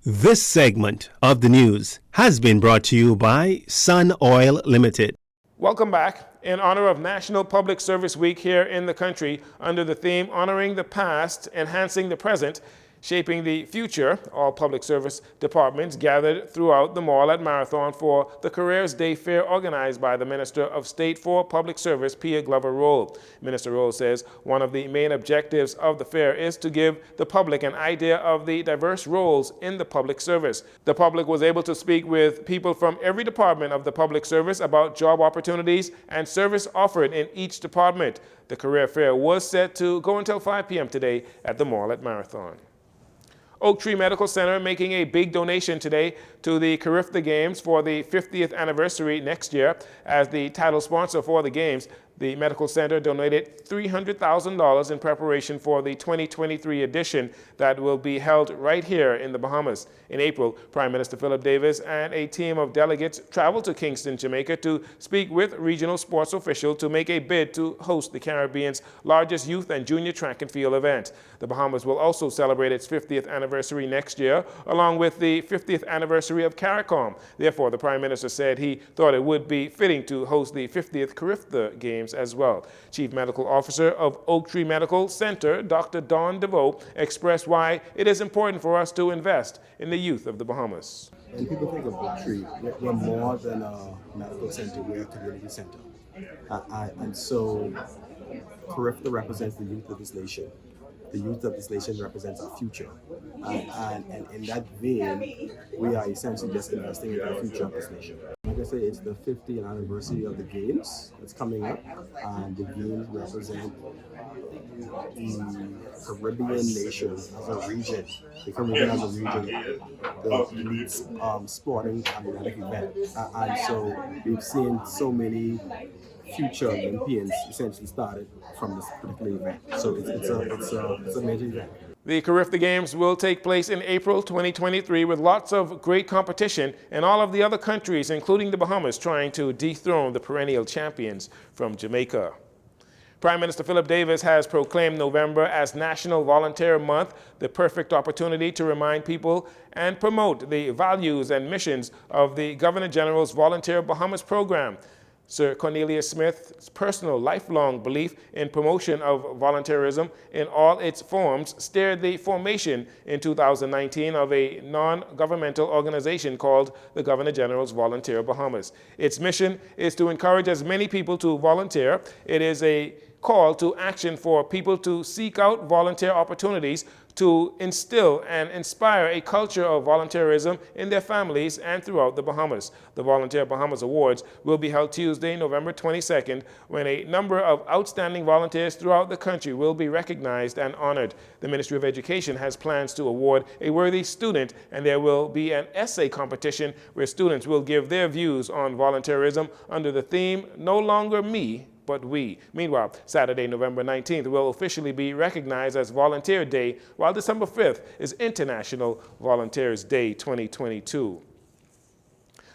This segment of the news has been brought to you by Sun Oil Limited. Welcome back. In honor of National Public Service Week here in the country, under the theme Honoring the Past, Enhancing the Present, Shaping the Future, all public service departments gathered throughout the mall at Marathon for the Careers Day Fair organized by the Minister of State for Public Service, Pia Glover Roll. Minister Roll says one of the main objectives of the fair is to give the public an idea of the diverse roles in the public service. The public was able to speak with people from every department of the public service about job opportunities and service offered in each department. The career fair was set to go until 5 p.m. today at the mall at Marathon. Oak Tree Medical Center making a big donation today to the Carifta Games for the 50th anniversary next year. As the title sponsor for the Games, the medical center donated $300,000 in preparation for the 2023 edition that will be held right here in the Bahamas. In April, Prime Minister Philip Davis and a team of delegates traveled to Kingston, Jamaica to speak with regional sports officials to make a bid to host the Caribbean's largest youth and junior track and field event. The Bahamas will also celebrate its 50th anniversary next year, along with the 50th anniversary of CARICOM. Therefore, the Prime Minister said he thought it would be fitting to host the 50th Carifta Games as well. Chief Medical Officer of Oak Tree Medical Center, Dr. Dawn DeVoe, expressed why it is important for us to invest in the youth of the Bahamas. When people think of Oak Tree, we're more than a medical center, we're a community center. And so Carifta represents the youth of this nation. The youth of this nation represents our future. And in that vein, we are essentially just investing in the future of this nation. Like I say, it's the 50th anniversary of the Games that's coming up, and the Games represent the Caribbean nation as a region. The Caribbean as a region, the elite sporting athletic event. And so we've seen so many future Olympians essentially started from this particular event. So it's a major event. The Carifta Games will take place in April 2023 with lots of great competition and all of the other countries, including the Bahamas, trying to dethrone the perennial champions from Jamaica. Prime Minister Philip Davis has proclaimed November as National Volunteer Month, the perfect opportunity to remind people and promote the values and missions of the Governor General's Volunteer Bahamas program. Sir Cornelius Smith's personal lifelong belief in promotion of volunteerism in all its forms steered the formation in 2019 of a non-governmental organization called the Governor General's Volunteer Bahamas. Its mission is to encourage as many people to volunteer. It is a call to action for people to seek out volunteer opportunities, to instill and inspire a culture of volunteerism in their families and throughout the Bahamas. The Volunteer Bahamas Awards will be held Tuesday, November 22nd, when a number of outstanding volunteers throughout the country will be recognized and honored. The Ministry of Education has plans to award a worthy student, and there will be an essay competition where students will give their views on volunteerism under the theme, No Longer Me, But We. Meanwhile, Saturday, November 19th will officially be recognized as Volunteer Day, while December 5th is International Volunteers Day 2022.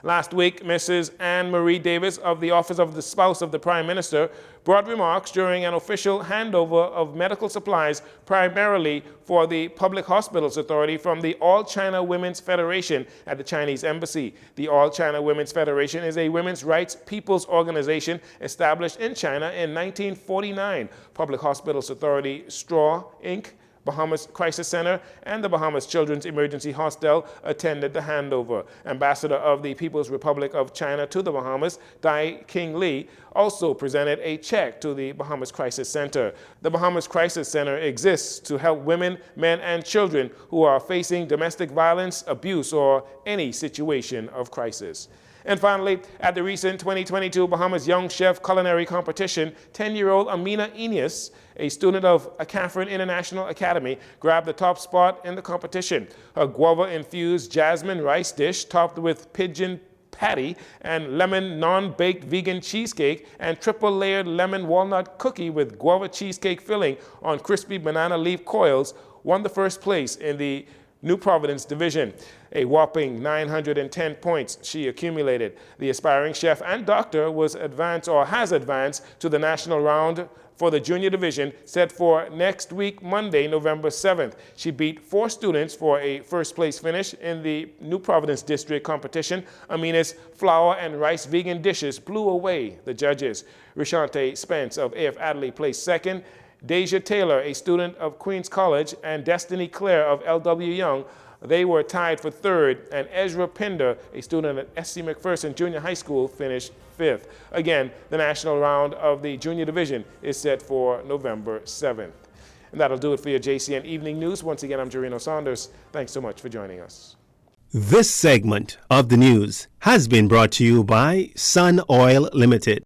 Last week, Mrs. Anne Marie Davis of the Office of the Spouse of the Prime Minister brought remarks during an official handover of medical supplies primarily for the Public Hospitals Authority from the All China Women's Federation at the Chinese Embassy. The All China Women's Federation is a women's rights people's organization established in China in 1949. Public Hospitals Authority Straw, Inc., Bahamas Crisis Center, and the Bahamas Children's Emergency Hostel attended the handover. Ambassador of the People's Republic of China to the Bahamas, Dai King Lee, also presented a check to the Bahamas Crisis Center. The Bahamas Crisis Center exists to help women, men, and children who are facing domestic violence, abuse, or any situation of crisis. And finally, at the recent 2022 Bahamas Young Chef Culinary Competition, 10-year-old Amina Eneas, a student of Catherine International Academy, grabbed the top spot in the competition. Her guava-infused jasmine rice dish, topped with pigeon patty and lemon non-baked vegan cheesecake and triple-layered lemon walnut cookie with guava cheesecake filling on crispy banana leaf coils, won the first place in the New Providence division. A whopping 910 points she accumulated. The aspiring chef and doctor has advanced to the national round for the junior division set for next week, Monday, November 7th. She beat 4 students for a first-place finish in the New Providence District competition. Amina's flour and rice vegan dishes blew away the judges. Rishante Spence of AF Adderley placed second. Deja Taylor, a student of Queens College, and Destiny Clare of L.W. Young, they were tied for third, and Ezra Pinder, a student at SC McPherson Junior High School, finished fifth. Again, the national round of the junior division is set for November 7th. And that'll do it for your JCN Evening News. Once again, I'm Jarino Saunders. Thanks so much for joining us. This segment of the news has been brought to you by Sun Oil Limited.